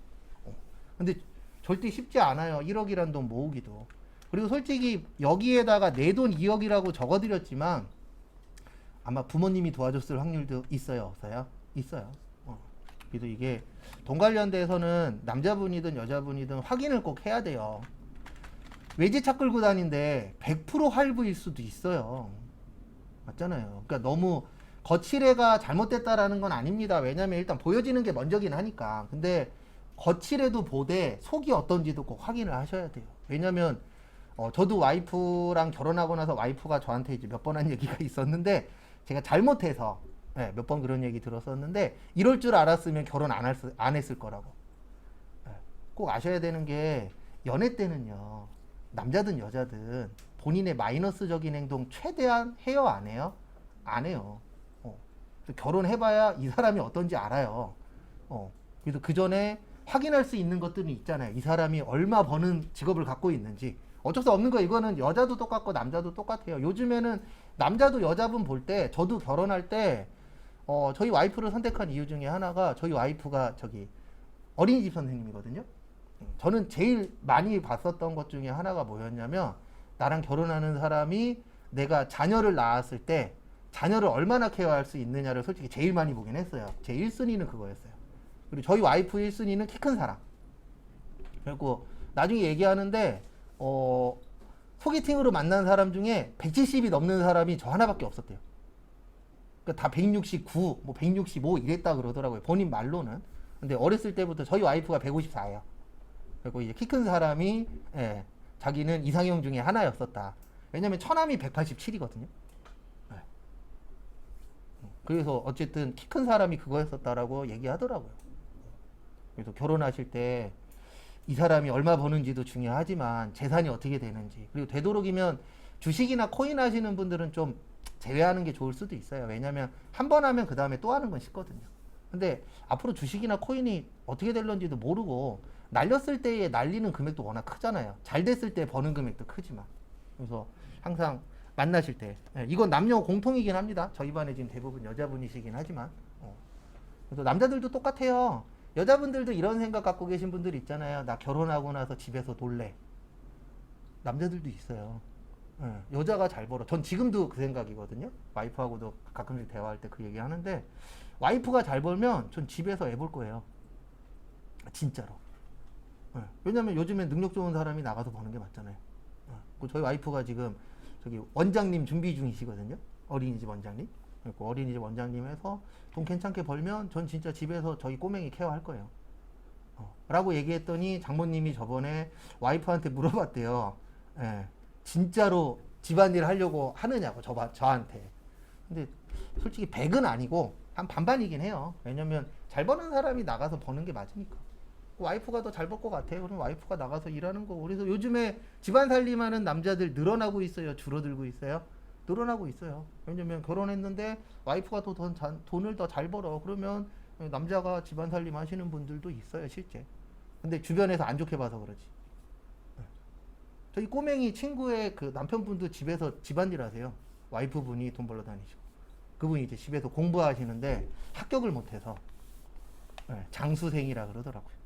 근데 절대 쉽지 않아요. 1억이란 돈 모으기도. 그리고 솔직히 여기에다가 내 돈 2억이라고 적어드렸지만 아마 부모님이 도와줬을 확률도 있어요, 없어요? 있어요. 그래도 이게 돈 관련돼서는 남자분이든 여자분이든 확인을 꼭 해야 돼요. 외제차 끌고 다니는데 100% 할부일 수도 있어요. 맞잖아요. 그러니까 너무 거칠애가 잘못됐다라는 건 아닙니다. 왜냐면 일단 보여지는 게 먼저긴 하니까. 근데 거칠애도 보되 속이 어떤지도 꼭 확인을 하셔야 돼요. 왜냐면 저도 와이프랑 결혼하고 나서 와이프가 저한테 이제 몇 번 한 얘기가 있었는데 제가 잘못해서 몇 번 그런 얘기 들었었는데 이럴 줄 알았으면 결혼 안 했을 거라고. 꼭 아셔야 되는 게 연애 때는요. 남자든 여자든 본인의 마이너스적인 행동 최대한 해요, 안 해요? 안 해요. 결혼해봐야 이 사람이 어떤지 알아요. 그래서 그 전에 확인할 수 있는 것들은 있잖아요. 이 사람이 얼마 버는 직업을 갖고 있는지. 어쩔 수 없는 거. 이거는 여자도 똑같고 남자도 똑같아요. 요즘에는 남자도 여자분 볼 때 저도 결혼할 때 저희 와이프를 선택한 이유 중에 하나가 저희 와이프가 어린이집 선생님이거든요. 저는 제일 많이 봤었던 것 중에 하나가 뭐였냐면 나랑 결혼하는 사람이 내가 자녀를 낳았을 때 자녀를 얼마나 케어할 수 있느냐를 솔직히 제일 많이 보긴 했어요. 제 1순위는 그거였어요. 그리고 저희 와이프 1순위는 키 큰 사람. 그리고 나중에 얘기하는데 소개팅으로 만난 사람 중에 170이 넘는 사람이 저 하나밖에 없었대요. 그러니까 다 169, 뭐 165 이랬다 그러더라고요. 본인 말로는. 근데 어렸을 때부터 저희 와이프가 154예요. 그리고 이제 키 큰 사람이 자기는 이상형 중에 하나였었다. 왜냐면 처남이 187이거든요. 그래서 어쨌든 키 큰 사람이 그거였었다라고 얘기하더라고요. 그래서 결혼하실 때 이 사람이 얼마 버는지도 중요하지만 재산이 어떻게 되는지, 그리고 되도록이면 주식이나 코인 하시는 분들은 좀 제외하는 게 좋을 수도 있어요. 왜냐면 한 번 하면 그 다음에 또 하는 건 쉽거든요. 근데 앞으로 주식이나 코인이 어떻게 될런지도 모르고 날렸을 때에 날리는 금액도 워낙 크잖아요. 잘 됐을 때 버는 금액도 크지만. 그래서 항상 만나실 때 이건 남녀 공통이긴 합니다. 저희 반에 지금 대부분 여자분이시긴 하지만 그래서 남자들도 똑같아요. 여자분들도 이런 생각 갖고 계신 분들 있잖아요. 나 결혼하고 나서 집에서 놀래. 남자들도 있어요. 여자가 잘 벌어. 전 지금도 그 생각이거든요. 와이프하고도 가끔씩 대화할 때 그 얘기 하는데 와이프가 잘 벌면 전 집에서 애 볼 거예요. 진짜로. 왜냐면 요즘에 능력 좋은 사람이 나가서 버는 게 맞잖아요. 저희 와이프가 지금 원장님 준비 중이시거든요. 어린이집 원장님. 그리고 어린이집 원장님에서 돈 괜찮게 벌면 전 진짜 집에서 저희 꼬맹이 케어할 거예요. 라고 얘기했더니 장모님이 저번에 와이프한테 물어봤대요. 진짜로 집안일 하려고 하느냐고 저한테. 근데 솔직히 100은 아니고 한 반반이긴 해요. 왜냐면 잘 버는 사람이 나가서 버는 게 맞으니까. 와이프가 더 잘 벌 것 같아요. 그럼 와이프가 나가서 일하는 거고. 그래서 요즘에 집안 살림하는 남자들 늘어나고 있어요? 줄어들고 있어요? 늘어나고 있어요. 왜냐면 결혼했는데 와이프가 돈을 더 잘 벌어. 그러면 남자가 집안 살림 하시는 분들도 있어요, 실제. 근데 주변에서 안 좋게 봐서 그러지. 저희 꼬맹이 친구의 그 남편분도 집에서 집안일 하세요. 와이프분이 돈 벌러 다니시고. 그분이 이제 집에서 공부하시는데 합격을 못해서 장수생이라 그러더라고요.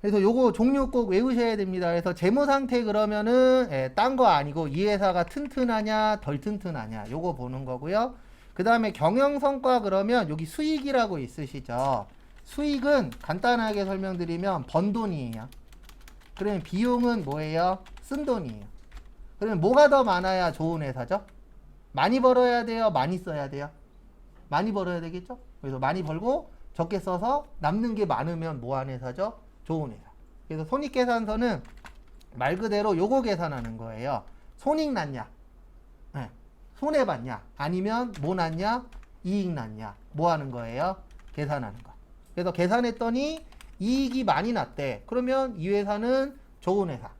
그래서 요거 종류 꼭 외우셔야 됩니다. 그래서 재무 상태 그러면은 딴 거 아니고 이 회사가 튼튼하냐 덜 튼튼하냐 요거 보는 거고요. 그 다음에 경영 성과 그러면 여기 수익이라고 있으시죠. 수익은 간단하게 설명드리면 번 돈이에요. 그러면 비용은 뭐예요? 쓴 돈이에요. 그러면 뭐가 더 많아야 좋은 회사죠? 많이 벌어야 돼요? 많이 써야 돼요? 많이 벌어야 되겠죠? 그래서 많이 벌고 적게 써서 남는 게 많으면 뭐하는 회사죠? 좋은 회사. 그래서 손익계산서는 말 그대로 요거 계산하는 거예요. 손익 났냐? 네. 손해봤냐? 아니면 뭐 났냐? 이익 났냐? 뭐 하는 거예요? 계산하는 거. 그래서 계산했더니 이익이 많이 났대. 그러면 이 회사는 좋은 회사.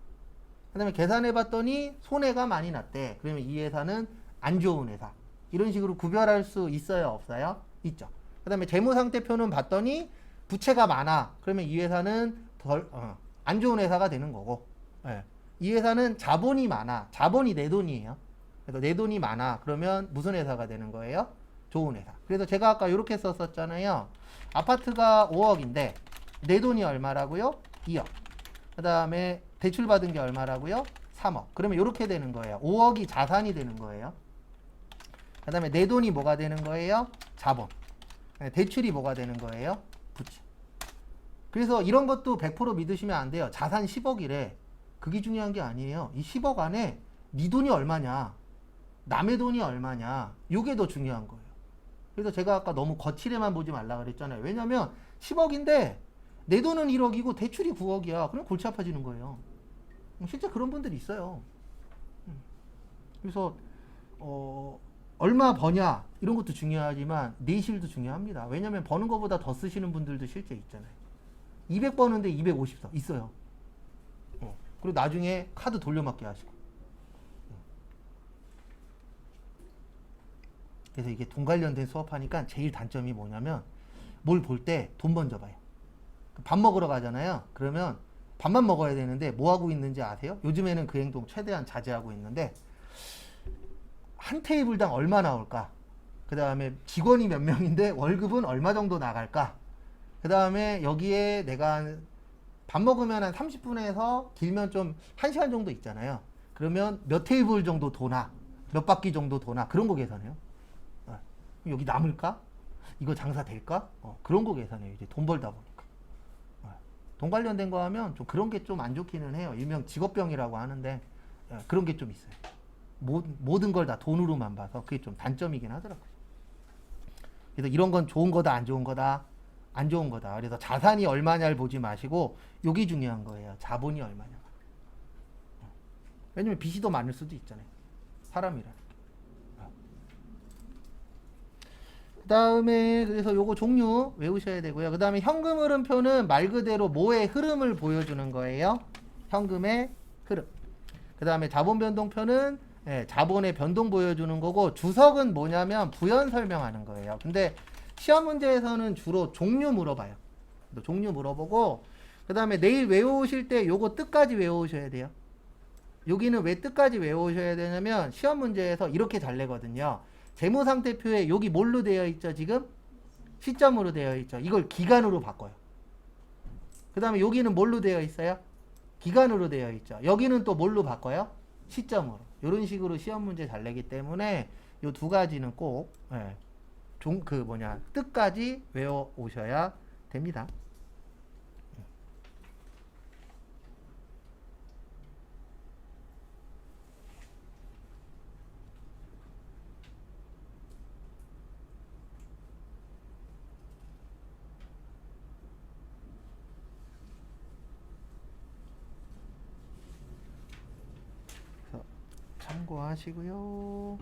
그 다음에 계산해봤더니 손해가 많이 났대. 그러면 이 회사는 안 좋은 회사. 이런 식으로 구별할 수 있어요? 없어요? 있죠. 그 다음에 재무상태표는 봤더니 부채가 많아. 그러면 이 회사는 안 좋은 회사가 되는 거고, 예. 이 회사는 자본이 많아. 자본이 내 돈이에요. 그래서 내 돈이 많아. 그러면 무슨 회사가 되는 거예요? 좋은 회사. 그래서 제가 아까 이렇게 썼었잖아요. 아파트가 5억인데 내 돈이 얼마라고요? 2억. 그 다음에 대출받은 게 얼마라고요? 3억. 그러면 이렇게 되는 거예요. 5억이 자산이 되는 거예요. 그 다음에 내 돈이 뭐가 되는 거예요? 자본. 대출이 뭐가 되는 거예요? 부채. 그래서 이런 것도 100% 믿으시면 안 돼요. 자산 10억이래. 그게 중요한 게 아니에요. 이 10억 안에 네 돈이 얼마냐, 남의 돈이 얼마냐, 이게 더 중요한 거예요. 그래서 제가 아까 너무 거칠에만 보지 말라 그랬잖아요. 왜냐면 10억인데 내 돈은 1억이고 대출이 9억이야. 그럼 골치 아파지는 거예요. 실제 그런 분들이 있어요. 그래서 얼마 버냐 이런 것도 중요하지만 내실도 중요합니다. 왜냐면 버는 것보다 더 쓰시는 분들도 실제 있잖아요. 200 버는데 250 써. 있어요. 그리고 나중에 카드 돌려막기 하시고. 그래서 이게 돈 관련된 수업하니까 제일 단점이 뭐냐면 뭘 볼 때 돈 먼저 봐요. 밥 먹으러 가잖아요. 그러면 밥만 먹어야 되는데 뭐 하고 있는지 아세요? 요즘에는 그 행동 최대한 자제하고 있는데 한 테이블당 얼마 나올까? 그 다음에 직원이 몇 명인데 월급은 얼마 정도 나갈까? 그 다음에 여기에 내가 밥 먹으면 한 30분에서 길면 좀 1시간 정도 있잖아요. 그러면 몇 테이블 정도 도나? 몇 바퀴 정도 도나? 그런 거 계산해요. 여기 남을까? 이거 장사 될까? 그런 거 계산해요. 이제 돈 벌다 보니까. 돈 관련된 거 하면 좀 그런 게 좀 안 좋기는 해요. 일명 직업병이라고 하는데 그런 게 좀 있어요. 모든 걸 다 돈으로만 봐서 그게 좀 단점이긴 하더라고요. 그래서 이런 건 좋은 거다, 안 좋은 거다, 안 좋은 거다. 그래서 자산이 얼마냐를 보지 마시고 여기 중요한 거예요. 자본이 얼마냐. 왜냐면 빚이 더 많을 수도 있잖아요. 사람이라. 그 다음에 그래서 요거 종류 외우셔야 되고요. 그 다음에 현금 흐름표는 말 그대로 뭐의 흐름을 보여주는 거예요? 현금의 흐름. 그 다음에 자본 변동표는 자본의 변동 보여주는 거고, 주석은 뭐냐면 부연 설명하는 거예요. 근데 시험 문제에서는 주로 종류 물어봐요. 종류 물어보고, 그 다음에 내일 외우실 때 요거 뜻까지 외우셔야 돼요. 여기는 왜 뜻까지 외우셔야 되냐면 시험 문제에서 이렇게 잘 내거든요. 재무상태표에 여기 뭘로 되어 있죠? 지금 시점으로 되어 있죠. 이걸 기간으로 바꿔요. 그 다음에 여기는 뭘로 되어 있어요? 기간으로 되어 있죠. 여기는 또 뭘로 바꿔요? 시점으로. 이런 식으로 시험 문제 잘 내기 때문에 이 두 가지는 꼭 뜻까지 외워 오셔야 됩니다. 참고하시고요.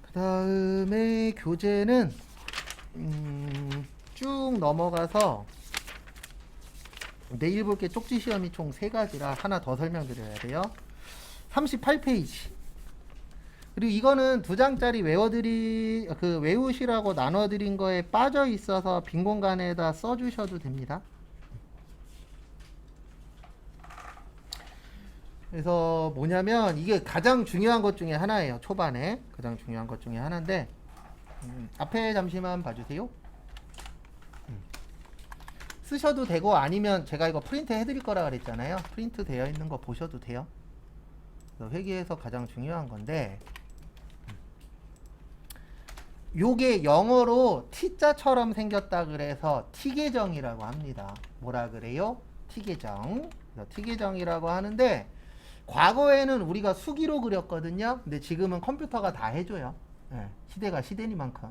그 다음에 교재는 쭉 넘어가서 내일 볼 게 쪽지 시험이 총 3가지라 하나 더 설명드려야 돼요. 38페이지. 그리고 이거는 2장짜리 외우시라고 나눠드린 거에 빠져 있어서 빈 공간에다 써주셔도 됩니다. 그래서 뭐냐면 이게 가장 중요한 것 중에 하나예요. 초반에 가장 중요한 것 중에 하나인데 앞에 잠시만 봐주세요. 쓰셔도 되고 아니면 제가 이거 프린트 해드릴 거라 그랬잖아요. 프린트 되어 있는 거 보셔도 돼요. 회계에서 가장 중요한 건데 요게 영어로 T자처럼 생겼다 그래서 T계정이라고 합니다. 뭐라 그래요? T계정. T계정이라고 하는데 과거에는 우리가 수기로 그렸거든요. 근데 지금은 컴퓨터가 다 해줘요. 예, 시대가 시대니만큼.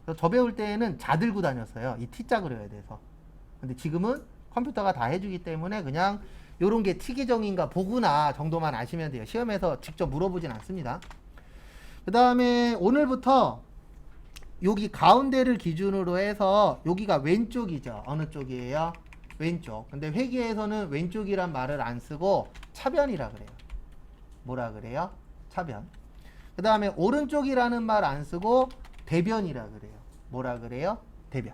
그래서 저 배울 때에는 자 들고 다녔어요. 이 T자 그려야 돼서. 근데 지금은 컴퓨터가 다 해주기 때문에 그냥 요런 게 T계정인가 보구나 정도만 아시면 돼요. 시험에서 직접 물어보진 않습니다. 그 다음에 오늘부터 여기 가운데를 기준으로 해서 여기가 왼쪽이죠. 어느 쪽이에요? 왼쪽. 근데 회계에서는 왼쪽이란 말을 안 쓰고 차변이라 그래요. 뭐라 그래요? 차변. 그 다음에 오른쪽이라는 말 안 쓰고 대변이라 그래요. 뭐라 그래요? 대변.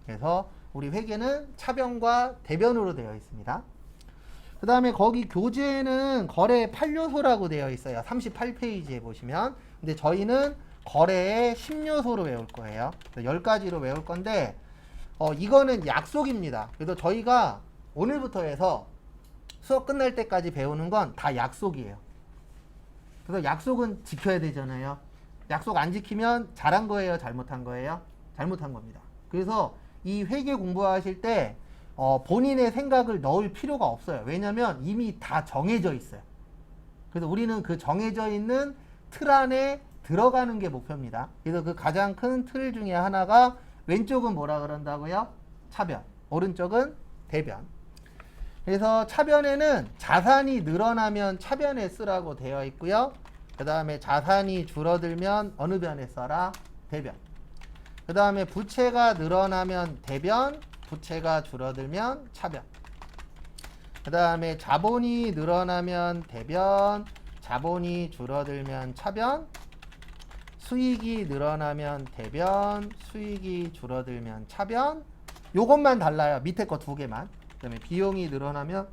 그래서 우리 회계는 차변과 대변으로 되어 있습니다. 그 다음에 거기 교재에는 거래 8요소라고 되어 있어요. 38페이지에 보시면. 근데 저희는 거래의 10요소로 외울 거예요. 10가지로 외울 건데 이거는 약속입니다. 그래서 저희가 오늘부터 해서 수업 끝날 때까지 배우는 건 다 약속이에요. 그래서 약속은 지켜야 되잖아요. 약속 안 지키면 잘한 거예요? 잘못한 거예요? 잘못한 겁니다. 그래서 이 회계 공부하실 때 본인의 생각을 넣을 필요가 없어요. 왜냐면 이미 다 정해져 있어요. 그래서 우리는 그 정해져 있는 틀 안에 들어가는 게 목표입니다. 그래서 그 가장 큰 틀 중에 하나가 왼쪽은 뭐라 그런다고요? 차변. 오른쪽은 대변. 그래서 차변에는 자산이 늘어나면 차변에 쓰라고 되어 있고요. 그 다음에 자산이 줄어들면 어느 변에 써라? 대변. 그 다음에 부채가 늘어나면 대변, 부채가 줄어들면 차변. 그 다음에 자본이 늘어나면 대변, 자본이 줄어들면 차변. 수익이 늘어나면 대변, 수익이 줄어들면 차변. 요것만 달라요. 밑에 거 두 개만. 그 다음에 비용이 늘어나면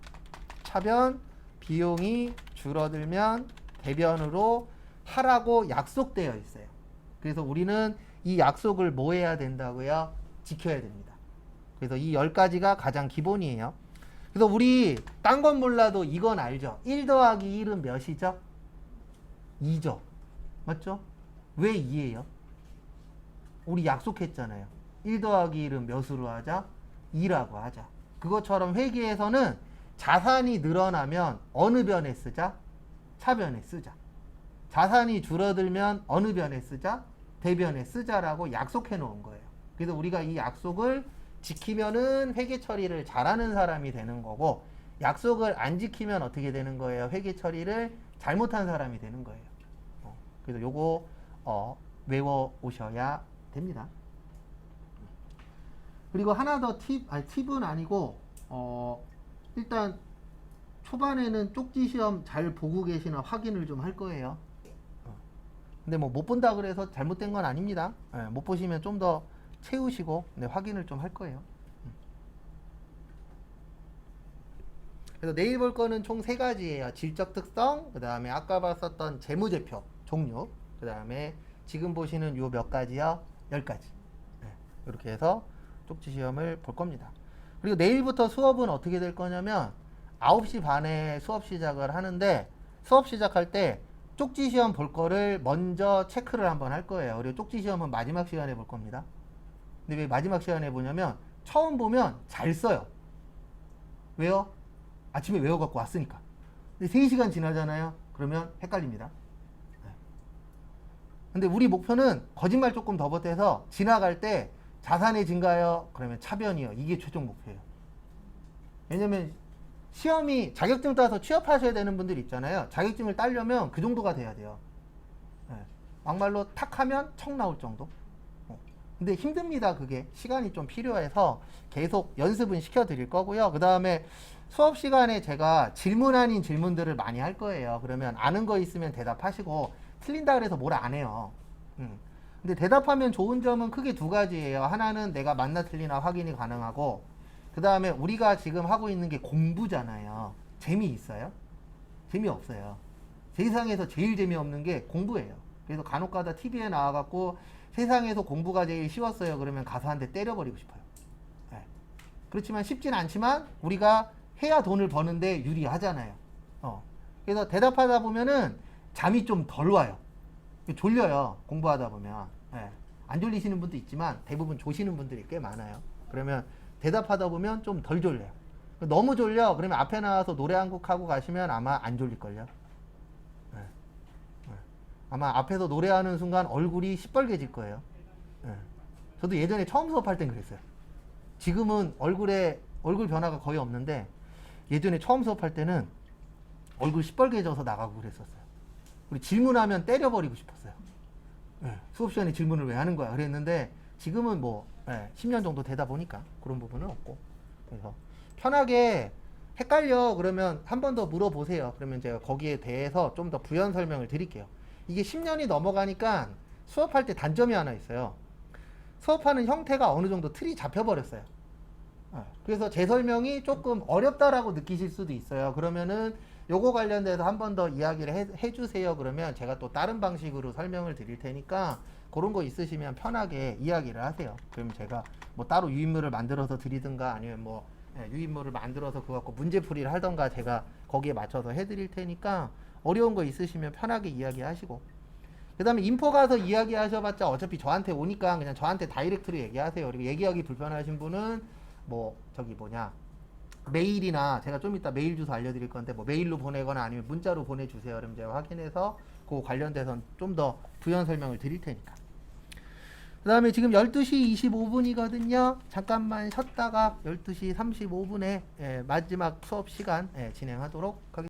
차변, 비용이 줄어들면 대변으로 하라고 약속되어 있어요. 그래서 우리는 이 약속을 뭐 해야 된다고요? 지켜야 됩니다. 그래서 이 10가지가 가장 기본이에요. 그래서 우리 딴 건 몰라도 이건 알죠? 1 더하기 1은 몇이죠? 2죠. 맞죠? 왜 2예요? 우리 약속했잖아요. 1 더하기 1은 몇으로 하자? 2라고 하자. 그것처럼 회계에서는 자산이 늘어나면 어느 변에 쓰자? 차변에 쓰자. 자산이 줄어들면 어느 변에 쓰자? 대변에 쓰자라고 약속해 놓은 거예요. 그래서 우리가 이 약속을 지키면은 회계 처리를 잘하는 사람이 되는 거고, 약속을 안 지키면 어떻게 되는 거예요? 회계 처리를 잘못한 사람이 되는 거예요. 그래서 요거 외워 오셔야 됩니다. 그리고 하나 더 팁은 아니고 일단 초반에는 쪽지 시험 잘 보고 계시나 확인을 좀 할 거예요. 근데 뭐 못 본다 그래서 잘못된 건 아닙니다. 못 보시면 좀 더 채우시고 확인을 좀 할 거예요. 그래서 내일 볼 거는 총 3가지예요. 질적 특성, 그 다음에 아까 봤었던 재무제표 종류, 그 다음에 지금 보시는 요 몇 가지요? 10가지. 이렇게 해서 쪽지 시험을 볼 겁니다. 그리고 내일부터 수업은 어떻게 될 거냐면 9시 반에 수업 시작을 하는데, 수업 시작할 때 쪽지 시험 볼 거를 먼저 체크를 한번 할 거예요. 그리고 쪽지 시험은 마지막 시간에 볼 겁니다. 근데 왜 마지막 시간에 보냐면 처음 보면 잘 써요. 왜요? 아침에 외워갖고 왔으니까. 근데 3시간 지나잖아요. 그러면 헷갈립니다. 근데 우리 목표는 거짓말 조금 더 보태서 지나갈 때 자산이 증가요? 그러면 차변이요. 이게 최종 목표예요. 왜냐면 시험이 자격증 따서 취업하셔야 되는 분들 있잖아요. 자격증을 따려면 그 정도가 돼야 돼요. 막말로 탁 하면 청 나올 정도. 근데 힘듭니다. 그게 시간이 좀 필요해서 계속 연습은 시켜드릴 거고요. 그 다음에 수업 시간에 제가 질문 아닌 질문들을 많이 할 거예요. 그러면 아는 거 있으면 대답하시고, 틀린다 그래서 뭘 안 해요. 근데 대답하면 좋은 점은 크게 2가지예요. 하나는 내가 맞나 틀리나 확인이 가능하고, 그 다음에 우리가 지금 하고 있는 게 공부잖아요. 재미있어요? 재미없어요. 세상에서 제일 재미없는 게 공부예요. 그래서 간혹가다 TV에 나와갖고 세상에서 공부가 제일 쉬웠어요. 그러면 가서 한 대 때려버리고 싶어요. 그렇지만 쉽진 않지만 우리가 해야 돈을 버는데 유리하잖아요. 그래서 대답하다 보면은 잠이 좀 덜 와요. 졸려요. 공부하다 보면. 안 졸리시는 분도 있지만 대부분 조시는 분들이 꽤 많아요. 그러면 대답하다 보면 좀 덜 졸려요. 너무 졸려 그러면 앞에 나와서 노래 한 곡 하고 가시면 아마 안 졸릴걸요. 네. 네. 아마 앞에서 노래하는 순간 얼굴이 시뻘개질 거예요. 네. 저도 예전에 처음 수업할 땐 그랬어요. 지금은 얼굴 변화가 거의 없는데 예전에 처음 수업할 때는 얼굴 시뻘개져서 나가고 그랬었어요. 우리 질문하면 때려버리고 싶었어요. 네. 수업 시간에 질문을 왜 하는 거야 그랬는데 지금은 뭐 10년 정도 되다 보니까 그런 부분은 없고, 그래서 편하게 헷갈려 그러면 한 번 더 물어보세요. 그러면 제가 거기에 대해서 좀 더 부연 설명을 드릴게요. 이게 10년이 넘어가니까 수업할 때 단점이 하나 있어요. 수업하는 형태가 어느 정도 틀이 잡혀버렸어요. 그래서 제 설명이 조금 어렵다라고 느끼실 수도 있어요. 그러면은 요거 관련돼서 한 번 더 이야기를 해주세요. 그러면 제가 또 다른 방식으로 설명을 드릴 테니까 그런 거 있으시면 편하게 이야기를 하세요. 그럼 제가 뭐 따로 유인물을 만들어서 드리든가 아니면 뭐 유인물을 만들어서 그거 갖고 문제풀이를 하던가 제가 거기에 맞춰서 해드릴 테니까 어려운 거 있으시면 편하게 이야기하시고, 그 다음에 인포 가서 이야기하셔봤자 어차피 저한테 오니까 그냥 저한테 다이렉트로 얘기하세요. 그리고 얘기하기 불편하신 분은 뭐 메일이나 제가 좀 이따 메일 주소 알려드릴 건데 뭐 메일로 보내거나 아니면 문자로 보내주세요. 그럼 제가 확인해서 그 관련돼서 좀 더 부연 설명을 드릴 테니까. 그 다음에 지금 12시 25분이거든요. 잠깐만 쉬었다가 12시 35분에 마지막 수업 시간 진행하도록 하겠습니다.